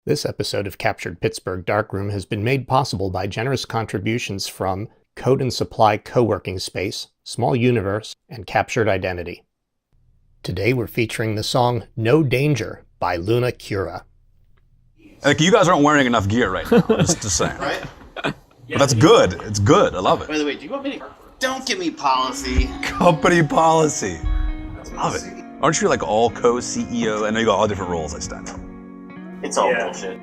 This episode of Captured Pittsburgh Darkroom has been made possible by generous contributions from Code and Supply Co-working Space, Small Universe, and Captured Identity. Today we're featuring the song No Danger by Luna Cura. Like, you guys aren't wearing enough gear right now, just saying. Right? But that's good. It's good. I love it. By the way, do you want me to... Don't give me policy. Company policy. Love it. Aren't you like all co-CEO? I know you got all different roles, I stand up. It's all bullshit.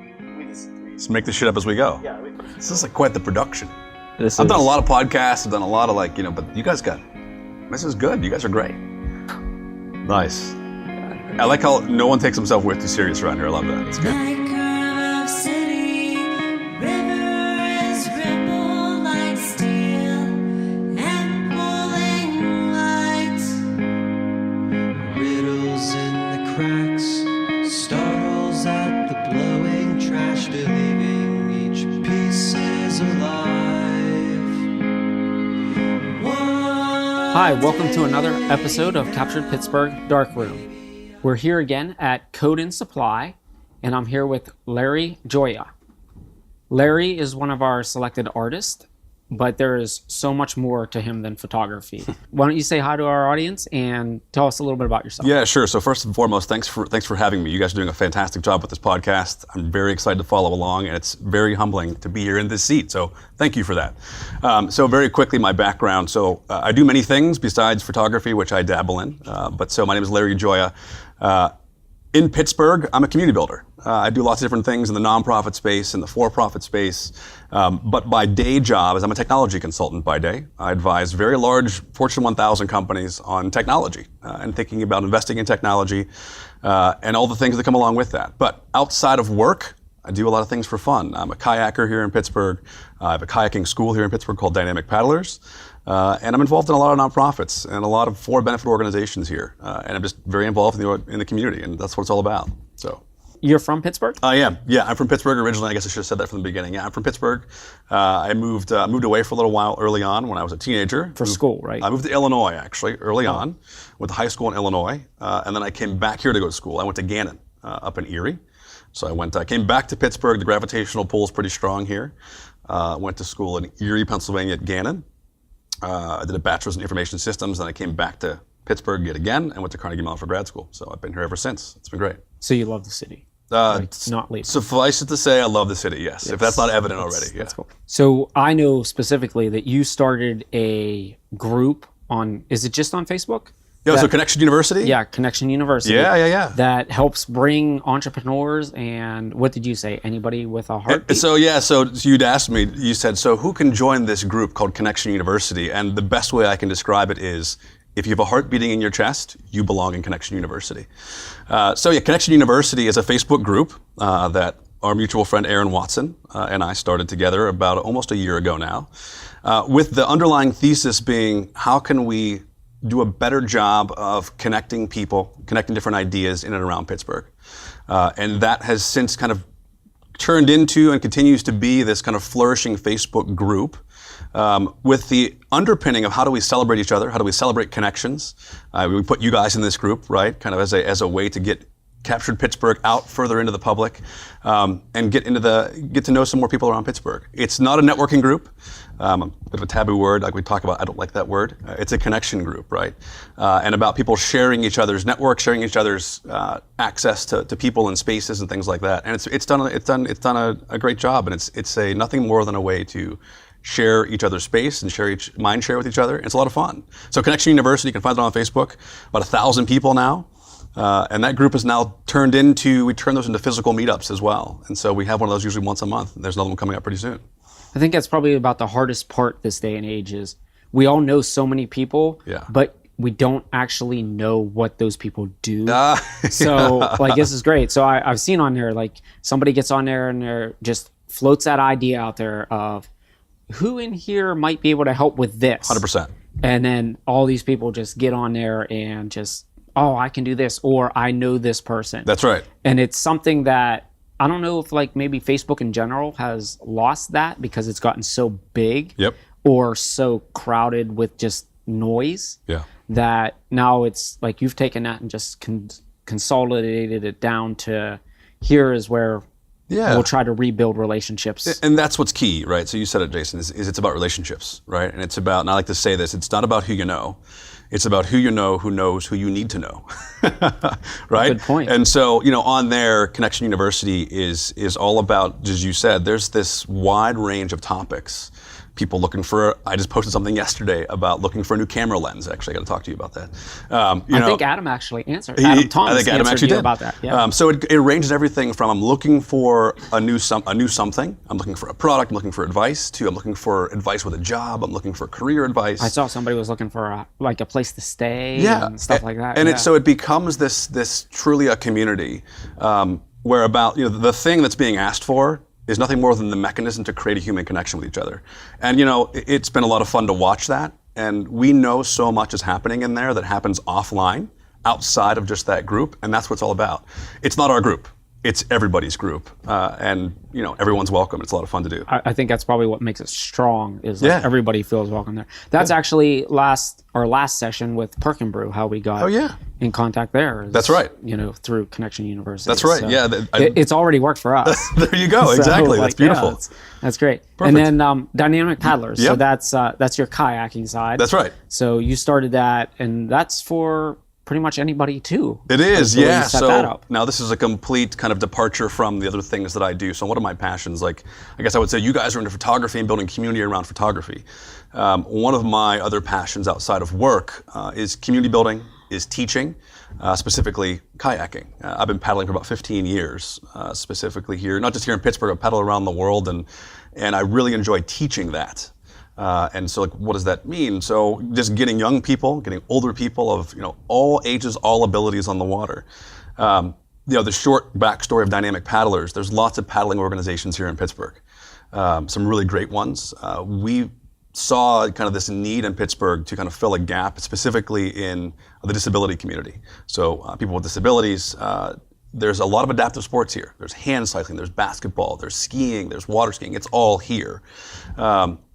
Just make this shit up as we go. Yeah, This is like quite the production. I've done a lot of podcasts, I've done a lot of but you guys this is good. You guys are great. Nice. I like how no one takes himself way too serious around here. I love that. It's good. Hi, welcome to another episode of Captured Pittsburgh Darkroom. We're here again at Code and Supply, and I'm here with Larry Gioia. Larry is one of our selected artists, but there is so much more to him than photography. Why don't you say hi to our audience and tell us a little bit about yourself? Yeah, sure. So first and foremost, thanks for having me. You guys are doing a fantastic job with this podcast. I'm very excited to follow along, and it's very humbling to be here in this seat. So thank you for that. So very quickly, my background. So I do many things besides photography, which I dabble in. So my name is Larry Gioia. In Pittsburgh, I'm a community builder. I do lots of different things in the nonprofit space, in the for-profit space. But my day job is I'm a technology consultant by day. I advise very large Fortune 1000 companies on technology and thinking about investing in technology and all the things that come along with that. But outside of work, I do a lot of things for fun. I'm a kayaker here in Pittsburgh. I have a kayaking school here in Pittsburgh called Dynamic Paddlers. And I'm involved in a lot of nonprofits and a lot of for-benefit organizations here. And I'm just very involved in the community, and that's what it's all about. So. You're from Pittsburgh? I am. Yeah, I'm from Pittsburgh originally. I guess I should have said that from the beginning. Yeah, I'm from Pittsburgh. I moved away for a little while early on when I was a teenager. School, right? I moved to Illinois, actually, early on. Went to high school in Illinois. And then I came back here to go to school. I went to Gannon up in Erie. So I came back to Pittsburgh. The gravitational pull is pretty strong here. Went to school in Erie, Pennsylvania at Gannon. I did a bachelor's in information systems, and I came back to Pittsburgh yet again and went to Carnegie Mellon for grad school. So I've been here ever since. It's been great. So you love the city? Not leaving. Suffice it to say, I love the city, yes. If that's not evident already. Yeah. That's cool. So I know specifically that you started a group is it just on Facebook? So Connection University? Yeah, Connection University. Yeah. That helps bring entrepreneurs and, what did you say, anybody with a heartbeat? So you'd asked me, you said, so who can join this group called Connection University? And the best way I can describe it is, if you have a heart beating in your chest, you belong in Connection University. Connection University is a Facebook group that our mutual friend Aaron Watson and I started together about almost a year ago now, with the underlying thesis being, how can we do a better job of connecting people, connecting different ideas in and around Pittsburgh. And that has since kind of turned into and continues to be this kind of flourishing Facebook group with the underpinning of how do we celebrate each other, how do we celebrate connections. We put you guys in this group, right, kind of as a way to get Captured Pittsburgh out further into the public and get to know some more people around Pittsburgh. It's not a networking group, a bit of a taboo word like we talk about. I don't like that word. It's a connection group, right? And about people sharing each other's network, sharing each other's access to people and spaces and things like that. And it's done a great job, and it's nothing more than a way to share each other's space and mind share with each other. It's a lot of fun. So Connection University, you can find it on Facebook. About 1,000 people now. And that group is now we turn those into physical meetups as well. And so we have one of those usually once a month. There's another one coming up pretty soon. I think that's probably about the hardest part this day and age is we all know so many people, but we don't actually know what those people do. So this is great. So I've seen on there, somebody gets on there and they're just floats that idea out there of who in here might be able to help with this. 100%. And then all these people just get on there and just, I can do this, or I know this person. That's right. And it's something that I don't know if maybe Facebook in general has lost that because it's gotten so big or so crowded with just noise that now it's like you've taken that and just consolidated it down to here is where Yeah. we'll try to rebuild relationships. And that's what's key, right? So you said it, Jason, is it's about relationships, right? And it's about, and I like to say this, it's not about who you know. It's about who you know who knows who you need to know, right? Good point. And so, on there, Connection University is all about, as you said, there's this wide range of topics. People looking for, I just posted something yesterday about looking for a new camera lens. Actually, I got to talk to you about that. I think Adam actually answered. Adam Thomas I think Adam answered actually you did about that. Yeah. So it ranges everything from I'm looking for a new something, I'm looking for a product, I'm looking for advice, to I'm looking for advice with a job, I'm looking for career advice. I saw somebody was looking for a place to stay and stuff like that. And so it becomes this truly a community where about the thing that's being asked for is nothing more than the mechanism to create a human connection with each other. And it's been a lot of fun to watch that. And we know so much is happening in there that happens offline, outside of just that group, and that's what it's all about. It's not our group. It's everybody's group, and everyone's welcome. It's a lot of fun to do. I think that's probably what makes it strong. Is everybody feels welcome there. That's actually our last session with Perk and Brew. How we got in contact there. That's right. Through Connection University. That's right. So it's already worked for us. There you go. Exactly. That's beautiful. Yeah, that's great. Perfect. And then Dynamic Paddlers. Yep. So that's your kayaking side. That's right. So you started that, and that's for pretty much anybody too. It is, so yeah. Set that up. Now this is a complete kind of departure from the other things that I do. So one of my passions, I guess I would say you guys are into photography and building community around photography. One of my other passions outside of work is community building, is teaching, specifically kayaking. I've been paddling for about 15 years, specifically here, not just here in Pittsburgh, I paddle around the world, and I really enjoy teaching that. And so what does that mean? So just getting young people, getting older people of all ages, all abilities on the water. The short backstory of Dynamic Paddlers, there's lots of paddling organizations here in Pittsburgh. Some really great ones. We saw kind of this need in Pittsburgh to kind of fill a gap, specifically in the disability community. So people with disabilities, there's a lot of adaptive sports here. There's hand cycling, there's basketball, there's skiing, there's water skiing. It's all here.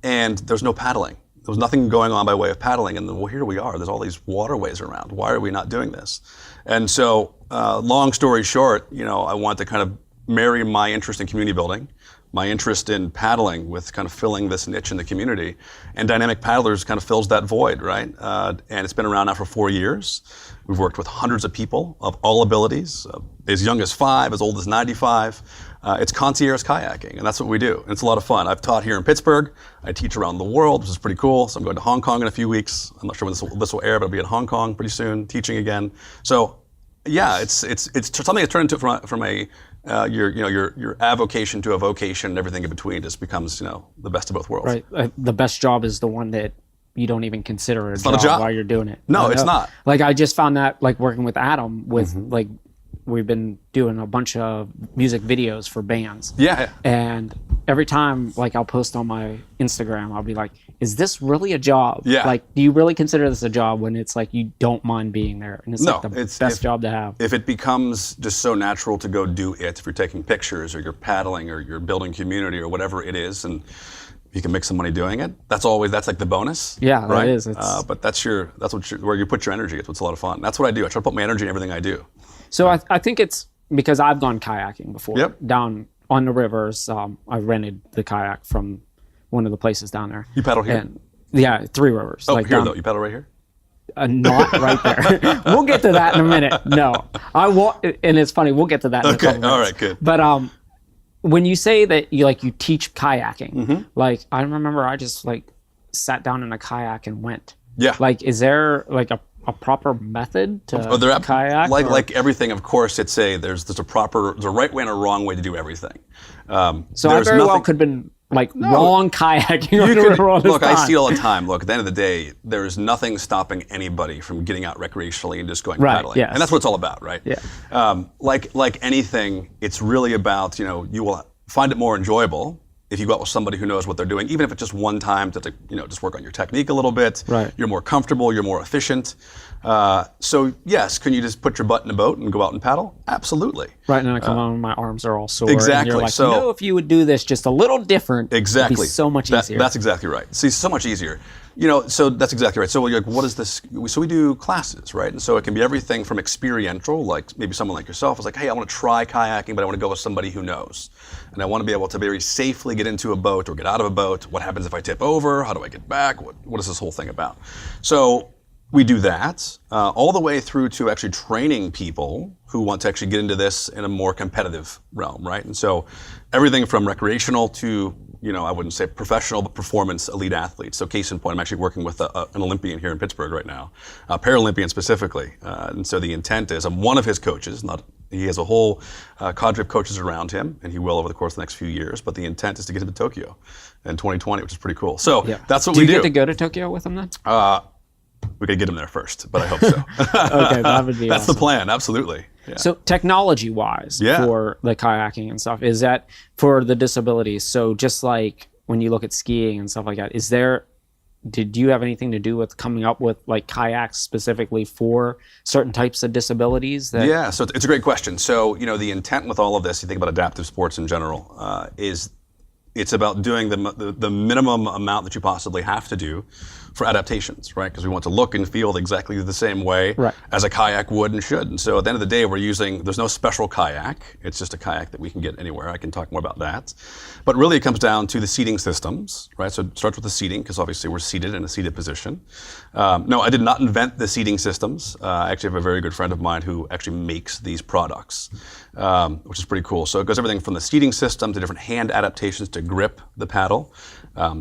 And there's no paddling. There was nothing going on by way of paddling. And then, well, here we are. There's all these waterways around. Why are we not doing this? And so, long story short, I want to kind of marry my interest in community building, my interest in paddling with kind of filling this niche in the community. And Dynamic Paddlers kind of fills that void, right? And it's been around now for 4 years. We've worked with hundreds of people of all abilities, as young as 5, as old as 95. It's concierge kayaking, and that's what we do. And it's a lot of fun. I've taught here in Pittsburgh. I teach around the world, which is pretty cool. So I'm going to Hong Kong in a few weeks. I'm not sure when this will air, but I'll be in Hong Kong pretty soon, teaching again. So yeah, it's something that's turned into from your avocation to a vocation, and everything in between just becomes the best of both worlds. Right. The best job is the one that you don't even consider not a job while you're doing it. No, it's not. I just found that working with Adam with we've been doing a bunch of music videos for bands. Yeah. And every time I'll post on my Instagram, I'll be like, is this really a job? Yeah. Do you really consider this a job when it's you don't mind being there? And it's the best job to have. If it becomes just so natural to go do it, if you're taking pictures or you're paddling or you're building community or whatever it is, and you can make some money doing it, that's like the bonus. Yeah, right? That is. But where you put your energy. It's what's a lot of fun. That's what I do. I try to put my energy in everything I do. So I think it's because I've gone kayaking before. Yep. Down on the rivers. I rented the kayak from one of the places down there. You paddle here? Yeah, 3 rivers. Oh, here though. You paddle right here? Not right there. We'll get to that in a minute. No, I won't. And it's funny. We'll get to that in a couple minutes. All right, good. But when you say that you teach kayaking, I remember I just sat down in a kayak and went. Yeah. Is there a proper method to kayak? Like everything, of course, there's a right way and a wrong way to do everything. So I very well could have been wrong kayaking on the river all this Look, time. I see all the time. Look, at the end of the day, there is nothing stopping anybody from getting out recreationally and just going paddling. Yes. And that's what it's all about, right? Yeah. Like anything, it's really about, you will find it more enjoyable if you go out with somebody who knows what they're doing, even if it's just one time to just work on your technique a little bit. Right. You're more comfortable, you're more efficient. So yes, can you just put your butt in a boat and go out and paddle? Absolutely. Right, and then I come on, my arms are all sore. Exactly. And you're if you would do this just a little different, exactly. it'd be so much easier. That's exactly right. See, so much easier. So that's exactly right. So you're like, what is this? So we do classes, right? And so it can be everything from experiential, like maybe someone like yourself is like, hey, I want to try kayaking, but I want to go with somebody who knows. And I want to be able to very safely get into a boat or get out of a boat. What happens if I tip over? How do I get back? What is this whole thing about? So we do that all the way through to actually training people who want to actually get into this in a more competitive realm, right? And so everything from recreational to, I wouldn't say professional, but performance elite athletes. So case in point, I'm actually working with an Olympian here in Pittsburgh right now, a Paralympian specifically. And so the intent is I'm one of his coaches. He has a whole cadre of coaches around him, and he will over the course of the next few years. But the intent is to get him to Tokyo in 2020, which is pretty cool. So that's what we do. Do you get to go to Tokyo with him then? We could get him there first, but I hope so. Okay, that would be That's awesome. the plan, absolutely. Yeah. So technology-wise for the kayaking and stuff, is that for the disabilities? So just like when you look at skiing and stuff like that, did you have anything to do with coming up with like kayaks specifically for certain types of disabilities? Yeah, so it's a great question. So, the intent with all of this, you think about adaptive sports in general, is it's about doing the minimum amount that you possibly have to do for adaptations, right? Because we want to look and feel exactly the same way as a kayak would and should. And so at the end of the day, there's no special kayak. It's just a kayak that we can get anywhere. I can talk more about that. But really it comes down to the seating systems, right? So it starts with the seating, because obviously we're seated in a seated position. No, I did not invent the seating systems. I actually have a very good friend of mine who actually makes these products, which is pretty cool. So it goes everything from the seating system to different hand adaptations to grip the paddle,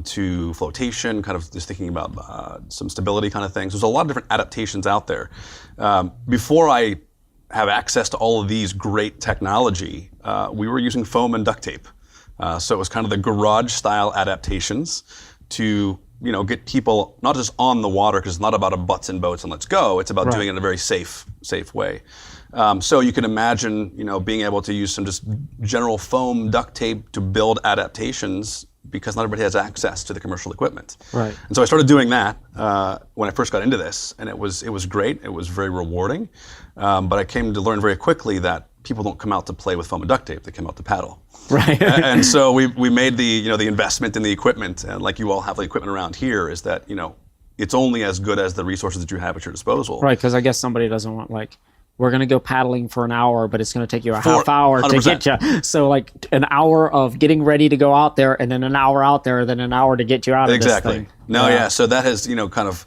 to flotation, kind of just thinking about some stability kind of things. There's a lot of different adaptations out there. Before I have access to all of these great technology, we were using foam and duct tape. So it was kind of the garage style adaptations to get people not just on the water, because it's not about a butts and boats and let's go. It's about doing it in a very safe way. So you can imagine, being able to use some just general foam duct tape to build adaptations, because not everybody has access to the commercial equipment. Right. And so I started doing that when I first got into this, and it was great. It was very rewarding. But I came to learn very quickly that people don't come out to play with foam and duct tape; they come out to paddle. Right. And so we made the investment in the equipment, and like you all have the equipment around here, is that it's only as good as the resources that you have at your disposal. Right. Because I guess somebody doesn't want we're going to go paddling for an hour, but it's going to take you a half hour 100%. To get you. So like an hour of getting ready to go out there, and then an hour out there, then an hour to get you out of this thing. No, yeah. So that has, kind of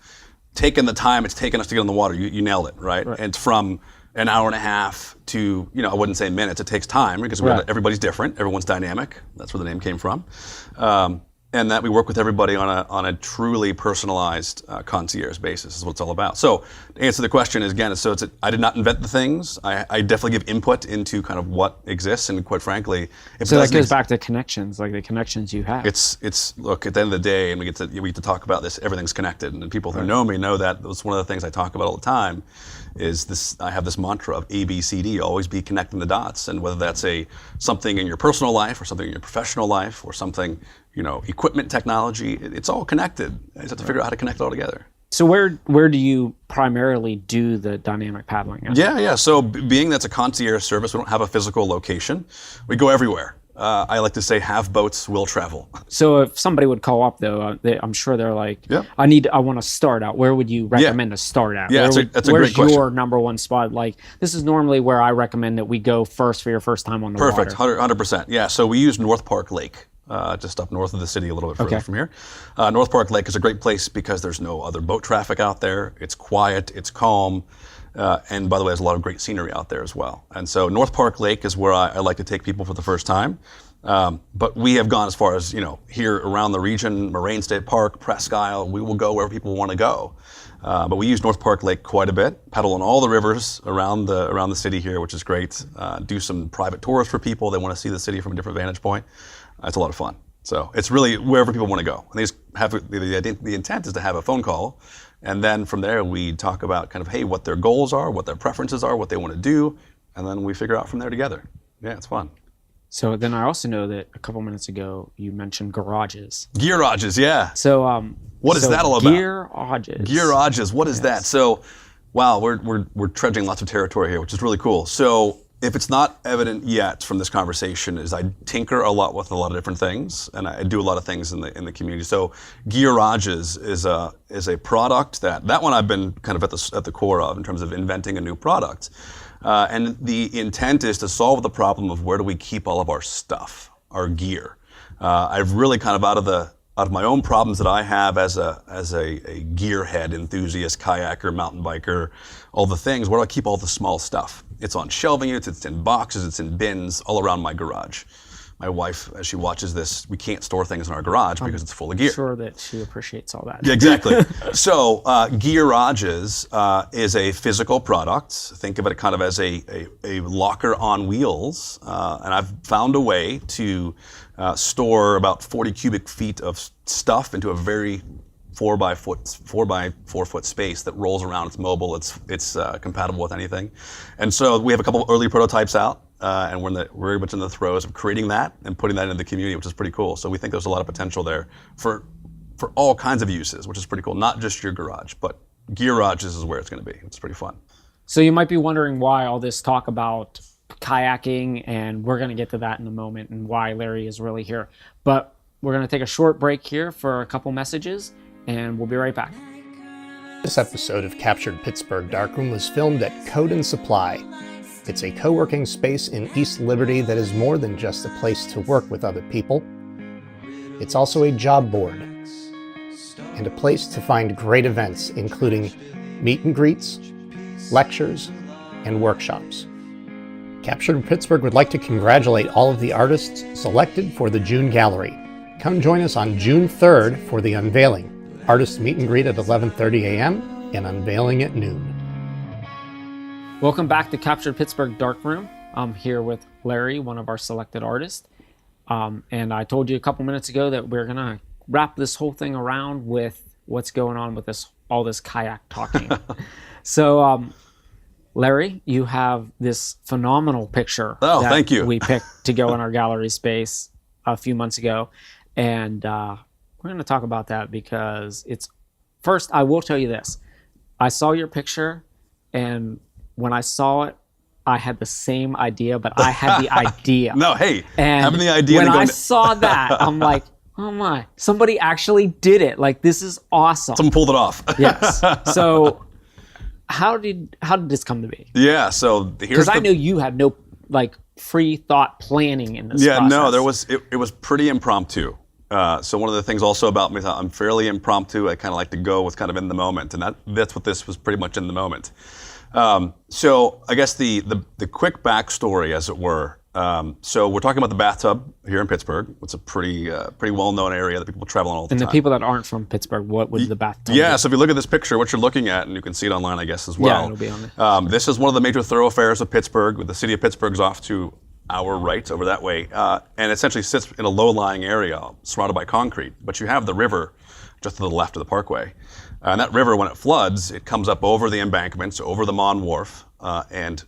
taken the time it's taken us to get on the water. You nailed it, right? And it's from an hour and a half to, I wouldn't say minutes. It takes time, because everybody's different. Everyone's dynamic. That's where the name came from. And that we work with everybody on a truly personalized concierge basis is what it's all about. So to answer the question is, again, I did not invent the things. I definitely give input into kind of what exists, and quite frankly, so that goes back to connections, like the connections you have. It's look, at the end of the day, and we get to talk about this. Everything's connected, and people who know me know that. That's one of the things I talk about all the time. Is this? I have this mantra of ABCD, always be connecting the dots, and whether that's something in your personal life or something in your professional life or something, equipment technology, it's all connected. You just have to figure out how to connect it all together. So where do you primarily do the dynamic paddling? Yeah. So being that's a concierge service, we don't have a physical location. We go everywhere. I like to say, have boats, will travel. So if somebody would call up though, I'm sure they're like, I want to start out. Where would you recommend to start out? Yeah, that's a great question. Where's your number one spot? Like, this is normally where I recommend that we go first for your first time on the water. Perfect, 100%. Yeah, so we use North Park Lake. Just up north of the city, a little bit further from here. North Park Lake is a great place because there's no other boat traffic out there. It's quiet, it's calm, and by the way, there's a lot of great scenery out there as well. And so North Park Lake is where I like to take people for the first time. But we have gone as far as, here around the region, Moraine State Park, Presque Isle. We will go wherever people want to go. But we use North Park Lake quite a bit, paddle on all the rivers around the city here, which is great. Do some private tours for people. They want to see the city from a different vantage point. It's a lot of fun. So it's really wherever people want to go. And they just have the intent is to have a phone call. And then from there, we talk about kind of, hey, what their goals are, what their preferences are, what they want to do. And then we figure out from there together. Yeah, it's fun. So then I also know that a couple minutes ago, you mentioned garages. Garages, yeah. So what is that all about? Garages. What is that? So, wow, we're trudging lots of territory here, which is really cool. So if it's not evident yet from this conversation, is I tinker a lot with a lot of different things, and I do a lot of things in the community. So Gioia is a product that one I've been kind of at the core of in terms of inventing a new product, and the intent is to solve the problem of where do we keep all of our stuff, our gear. I've really kind of out of my own problems that I have as a gearhead enthusiast, kayaker, mountain biker, all the things. Where do I keep all the small stuff? It's on shelving units, it's in boxes, it's in bins all around my garage. My wife, as she watches this, we can't store things in our garage because it's full of gear. I'm sure that she appreciates all that. Yeah, exactly. So Garages is a physical product. Think of it kind of as a locker on wheels. And I've found a way to store about 40 cubic feet of stuff into a very 4 by 4 foot space that rolls around. It's mobile. It's compatible with anything. And so we have a couple of early prototypes out, and we're very much in the throes of creating that and putting that into the community, which is pretty cool. So we think there's a lot of potential there for all kinds of uses, which is pretty cool. Not just your garage, but Garages is where it's going to be. It's pretty fun. So you might be wondering why all this talk about kayaking, and we're going to get to that in a moment, and why Larry is really here. But we're going to take a short break here for a couple messages, and we'll be right back. This episode of Captured Pittsburgh Darkroom was filmed at Kodat Supply. It's a co-working space in East Liberty that is more than just a place to work with other people. It's also a job board and a place to find great events, including meet and greets, lectures, and workshops. Captured Pittsburgh would like to congratulate all of the artists selected for the June gallery. Come join us on June 3rd for the unveiling. Artist meet and greet at 11:30 a.m. and unveiling at noon. Welcome back to Captured Pittsburgh Darkroom. I'm here with Larry, one of our selected artists. And I told you a couple minutes ago that we're going to wrap this whole thing around with what's going on with all this kayak talking. So, Larry, you have this phenomenal picture that thank you. we picked to go in our gallery space a few months ago. And we're going to talk about that because first, I will tell you this. I saw your picture, and when I saw it, I had the same idea, but I had the idea. No, hey, and having the idea. When I saw that, I'm like, oh my, somebody actually did it. Like, this is awesome. Someone pulled it off. Yes. So how did this come to be? Yeah, so because I know you had no free thought planning in this process. No, it was pretty impromptu. So one of the things also about me is I'm fairly impromptu. I kind of like to go with kind of in the moment, and that's what this was pretty much in the moment. So I guess the quick backstory, as it were. So we're talking about the bathtub here in Pittsburgh. It's a pretty well-known area that people travel on all the time. And the people that aren't from Pittsburgh, what would the bathtub Yeah, be? so if you look at this picture, what you're looking at, and you can see it online, I guess, as well. Yeah, it'll be on there. This is one of the major thoroughfares of Pittsburgh. The city of Pittsburgh's off to our right over that way, and essentially sits in a low-lying area surrounded by concrete. But you have the river just to the left of the parkway. And that river, when it floods, it comes up over the embankments, over the Mon Wharf, and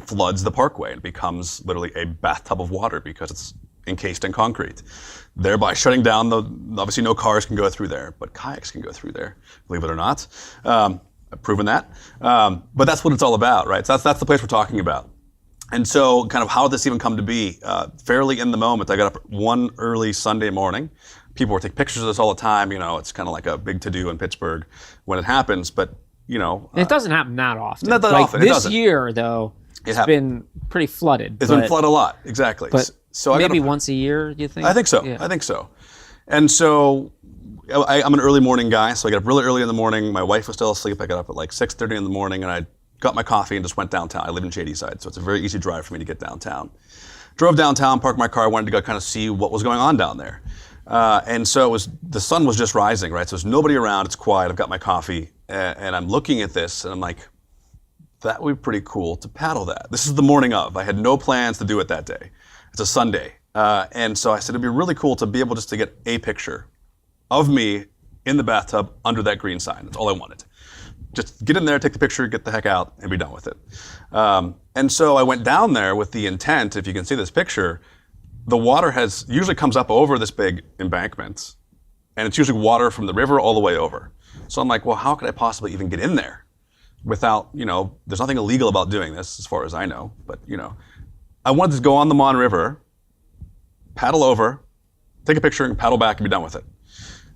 floods the parkway. It becomes literally a bathtub of water because it's encased in concrete, thereby shutting down obviously no cars can go through there, but kayaks can go through there, believe it or not. I've proven that. But that's what it's all about, right? So that's the place we're talking about. And so kind of how did this even come to be? Fairly in the moment, I got up one early Sunday morning. People were taking pictures of this all the time. It's kind of like a big to-do in Pittsburgh when it happens, but it doesn't happen that often. Not that often. This year, though, it's been pretty flooded. It's been flooded a lot, exactly. But so maybe once a year, do you think? I think so. Yeah. I think so. And so I'm an early morning guy, so I got up really early in the morning. My wife was still asleep. I got up at like 6:30 in the morning, and I got my coffee and just went downtown. I live in Shadyside, so it's a very easy drive for me to get downtown. Drove downtown, parked my car, wanted to go kind of see what was going on down there. And so the sun was just rising, right? So there's nobody around, it's quiet, I've got my coffee, and I'm looking at this, and I'm like, that would be pretty cool to paddle that. This is the morning of. I had no plans to do it that day. It's a Sunday. And so I said, it'd be really cool to be able just to get a picture of me in the bathtub under that green sign. That's all I wanted. Just get in there, take the picture, get the heck out, and be done with it. And so I went down there with the intent, if you can see this picture, the water usually comes up over this big embankment, and it's usually water from the river all the way over. So I'm like, well, how could I possibly even get in there? without, there's nothing illegal about doing this as far as I know, but I wanted to go on the Mon River, paddle over, take a picture and paddle back and be done with it.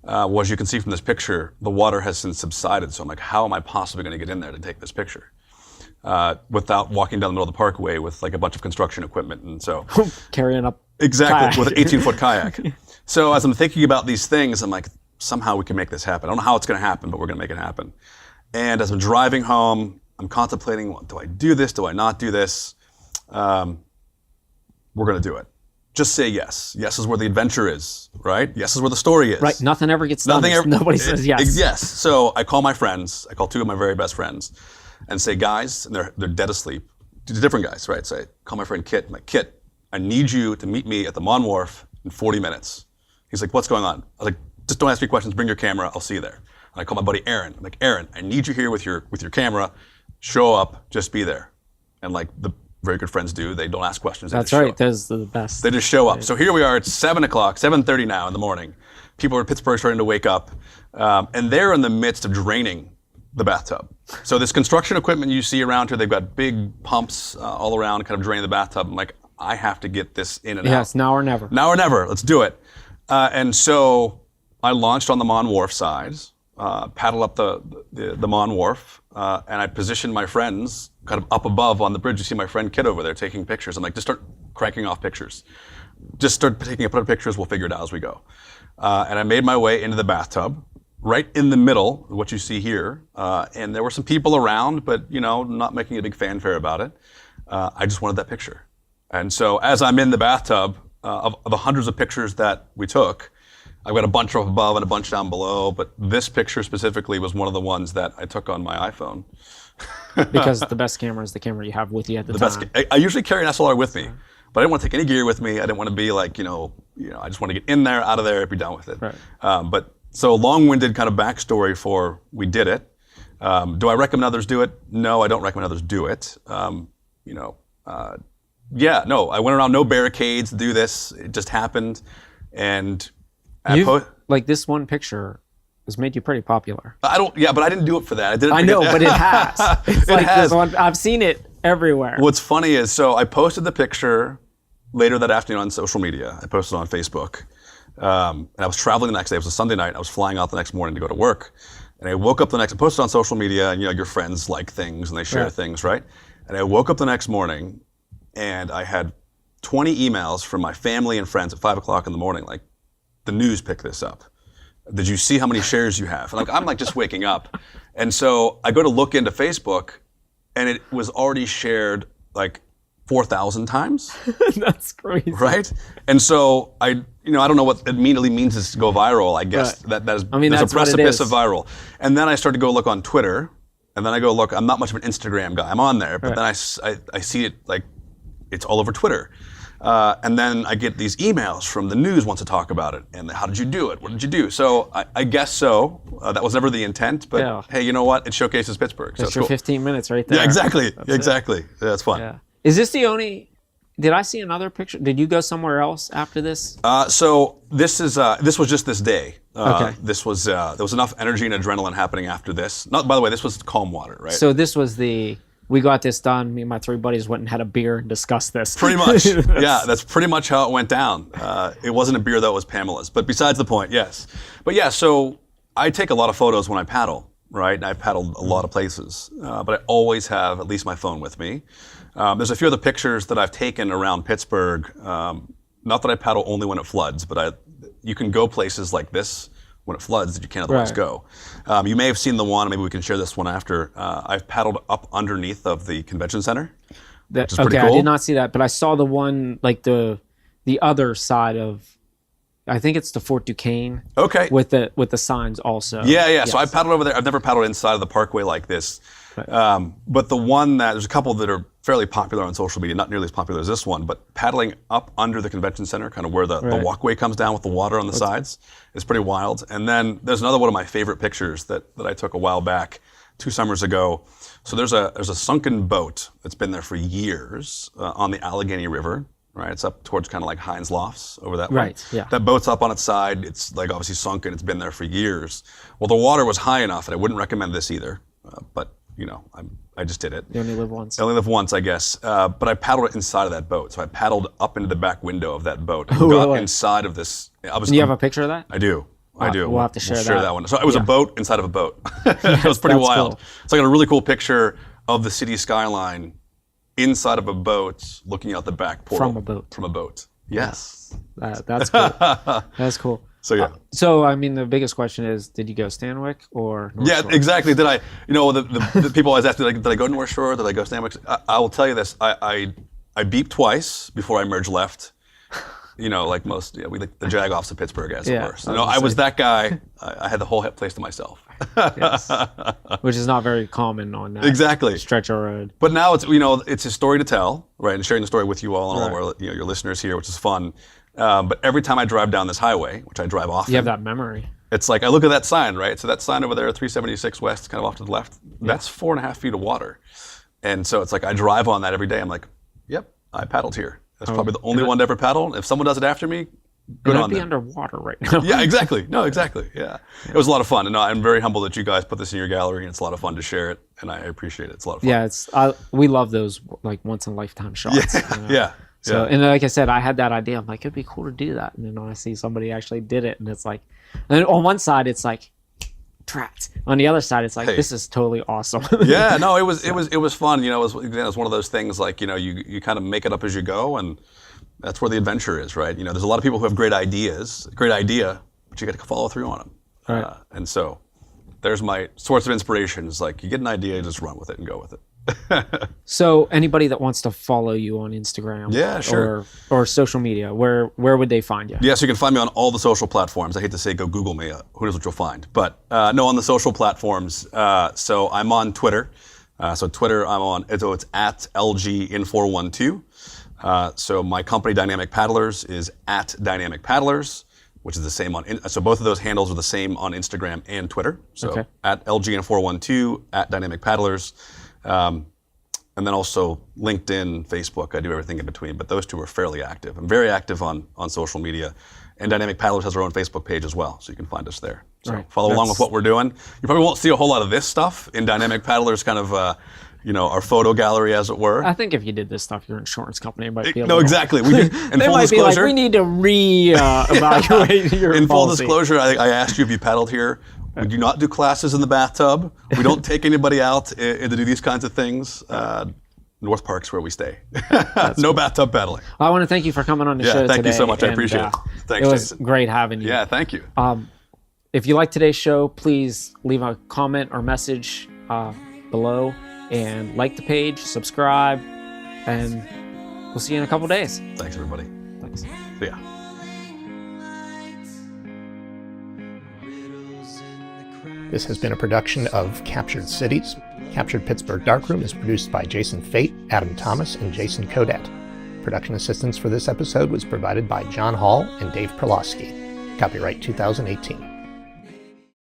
Well, as you can see from this picture, the water has since subsided. So I'm like, how am I possibly going to get in there to take this picture? Without walking down the middle of the parkway with like a bunch of construction equipment. And so carrying up exactly with an 18-foot kayak. So as I'm thinking about these things, I'm like, somehow we can make this happen. I don't know how it's going to happen, but we're going to make it happen. And as I'm driving home, I'm contemplating, well, do I do this? Do I not do this? We're going to do it. Just say yes. Yes is where the adventure is, right? Yes is where the story is. Right. Nothing ever gets done. Nobody says yes. Yes. So I call my friends. I call two of my very best friends and say, guys, and they're dead asleep. Different guys, right? So I call my friend Kit. I'm like, Kit, I need you to meet me at the Mon Wharf in 40 minutes. He's like, what's going on? I was like, just don't ask me questions. Bring your camera. I'll see you there. And I call my buddy Aaron. I'm like, Aaron, I need you here with your camera. Show up. Just be there. And like the very good friends do, they don't ask questions. That's right. Those are the best. They just show up. So here we are. It's 7 o'clock, 7:30 now in the morning. People in Pittsburgh starting to wake up, and they're in the midst of draining the bathtub. So this construction equipment you see around here, they've got big pumps all around, kind of draining the bathtub. I'm like, I have to get this in and out. Yes, now or never. Now or never. Let's do it. And so I launched on the Mon Wharf side, paddled up the Mon Wharf, and I positioned my friends kind of up above on the bridge. You see my friend Kit over there taking pictures. I'm like, just start cranking off pictures. Just start taking a put of pictures. We'll figure it out as we go. And I made my way into the bathtub, right in the middle, what you see here. And there were some people around, but not making a big fanfare about it. I just wanted that picture. And so as I'm in the bathtub, of the hundreds of pictures that we took, I've got a bunch up above and a bunch down below, but this picture specifically was one of the ones that I took on my iPhone. Because the best camera is the camera you have with you at the time. I usually carry an SLR with me, but I didn't want to take any gear with me. I didn't want to be like, I just want to get in there, out of there, be done with it. Right. But so long-winded kind of backstory for we did it. Do I recommend others do it? No, I don't recommend others do it. Yeah, no, I went around no barricades to do this. It just happened. And like this one picture has made you pretty popular. but I didn't do it for that. I did it I know, but it has. It's It has. This one. I've seen it everywhere. What's funny is, so I posted the picture later that afternoon on social media. I posted it on Facebook. And I was traveling the next day. It was a Sunday night. I was flying out the next morning to go to work. And I woke up I posted on social media, and your friends like things and they share things, right? And I woke up the next morning and I had 20 emails from my family and friends at 5 o'clock in the morning, like, the news picked this up. Did you see how many shares you have? And I'm just waking up. And so I go to look into Facebook, and it was already shared like 4,000 times. That's crazy. Right? And so I don't know what it immediately means is to go viral. I guess Right. that is, I mean, there's that's a what it precipice is. of viral. And then I started to go look on Twitter, and then I go look. I'm not much of an Instagram guy. I'm on there, but then I see it like it's all over Twitter. And then I get these emails from the news wants to talk about it. And how did you do it? What did you do? So I guess so. That was never the intent. But hey, you know what? It showcases Pittsburgh. So That's your cool. 15 minutes right there. Yeah, exactly. That's exactly. Yeah, that's fun. Yeah. Is this the only... Did I see another picture? Did you go somewhere else after this? So this was just this day. Okay. This was there was enough energy and adrenaline happening after this. Not, by the way, this was calm water, right? So this was we got this done. Me and my three buddies went and had a beer and discussed this. Pretty much. Yeah, that's pretty much how it went down. It wasn't a beer, though, it was Pamela's. But besides the point, yes. But yeah, so I take a lot of photos when I paddle, right? And I've paddled a lot of places. But I always have at least my phone with me. There's a few other pictures that I've taken around Pittsburgh. Not that I paddle only when it floods, but you can go places like this when it floods that you can't otherwise go. You may have seen the one, maybe we can share this one after. I've paddled up underneath of the convention center, which is pretty cool. I did not see that, but I saw the one, like the other side of, I think it's the Fort Duquesne. Okay. With the signs also. Yeah. Yes. So I paddled over there. I've never paddled inside of the parkway like this. Right. But the one there's a couple that are fairly popular on social media, not nearly as popular as this one, but paddling up under the convention center, kind of where the walkway comes down with the water on the sides, is pretty wild. And then there's another one of my favorite pictures that I took a while back, 2 summers ago. So there's a sunken boat that's been there for years on the Allegheny River. Right, it's up towards kind of like Heinz Lofts over that way. Right, yeah. That boat's up on its side. It's like obviously sunken. It's been there for years. Well, the water was high enough, and I wouldn't recommend this either. But I just did it. You only live once. I only live once, I guess. But I paddled inside of that boat. So I paddled up into the back window of that boat and got inside of this. Do you have a picture of that? I do. We'll have to share that one. So it was a boat inside of a boat. It was pretty wild. Cool. So I got a really cool picture of the city skyline inside of a boat, looking out the back portal. From a boat. Yes. That's cool. That's cool. So yeah. So I mean, the biggest question is, did you go Stanwyck or North Shore? Exactly. Did I? The people always ask me, like, did I go North Shore? Did I go Stanwyck? I will tell you this. I beeped twice before I merged left. Like most, we like the jag-offs of Pittsburgh, as it were. So, I was that guy. I had the whole place to myself. Yes. Which is not very common on that stretch of road. But now it's a story to tell, right? And sharing the story with you all and all of our your listeners here, which is fun. But every time I drive down this highway, which I drive often, you have that memory. It's like I look at that sign, right? So that sign over there, 376 West, kind of off to the left. That's 4.5 feet of water, and so it's like I drive on that every day. I'm like, yep, I paddled here. That's probably the only one to ever paddle. If someone does it after me, good on them. I'd be underwater right now. Yeah, exactly. No, exactly. Yeah, it was a lot of fun, and I'm very humble that you guys put this in your gallery, and it's a lot of fun to share it, and I appreciate it. It's a lot of fun. Yeah, we love those like once in a lifetime shots. Yeah. So, and like I said, I had that idea. I'm like, it'd be cool to do that. And then when I see somebody actually did it, and it's like, and on one side it's like, trapped. On the other side, it's like, this is totally awesome. Yeah, no, it was fun. It was one of those things like, you kind of make it up as you go, and that's where the adventure is, right? There's a lot of people who have great idea, but you got to follow through on them. Right. And so, there's my source of inspiration. Is like, you get an idea, just run with it and go with it. So anybody that wants to follow you on Instagram, sure, or social media, where would they find you? Yeah, so you can find me on all the social platforms. I hate to say go Google me, who knows what you'll find. But no, on the social platforms. So I'm on Twitter. So Twitter, I'm on. So it's at LGin412. So my company Dynamic Paddlers is at Dynamic Paddlers, which is the same so both of those handles are the same on Instagram and Twitter. So at LGin412, at Dynamic Paddlers. And then also LinkedIn, Facebook, I do everything in between, but those two are fairly active. I'm very active on social media, and Dynamic Paddlers has our own Facebook page as well, so you can find us there. So follow along with what we're doing. You probably won't see a whole lot of this stuff in Dynamic Paddlers, kind of, our photo gallery, as it were. I think if you did this stuff, your insurance company might be able No, exactly. We did, in they full might disclosure, be like, we need to re-evaluate your in full policy. disclosure, I asked you if you paddled here. We do not do classes in the bathtub. We don't take anybody out to do these kinds of things. North Park's where we stay. No bathtub paddling. Well, I want to thank you for coming on the show today. Thank you so much. I appreciate it. Thanks, it was Jason. great having you. Yeah, thank you. If you like today's show, please leave a comment or message below, and like the page, subscribe, and we'll see you in a couple days. Thanks, everybody. Thanks. See ya. This has been a production of Captured Cities. Captured Pittsburgh Darkroom is produced by Jason Fait, Adam Thomas, and Jason Kodat. Production assistance for this episode was provided by John Hall and Dave Perlowski. Copyright 2018.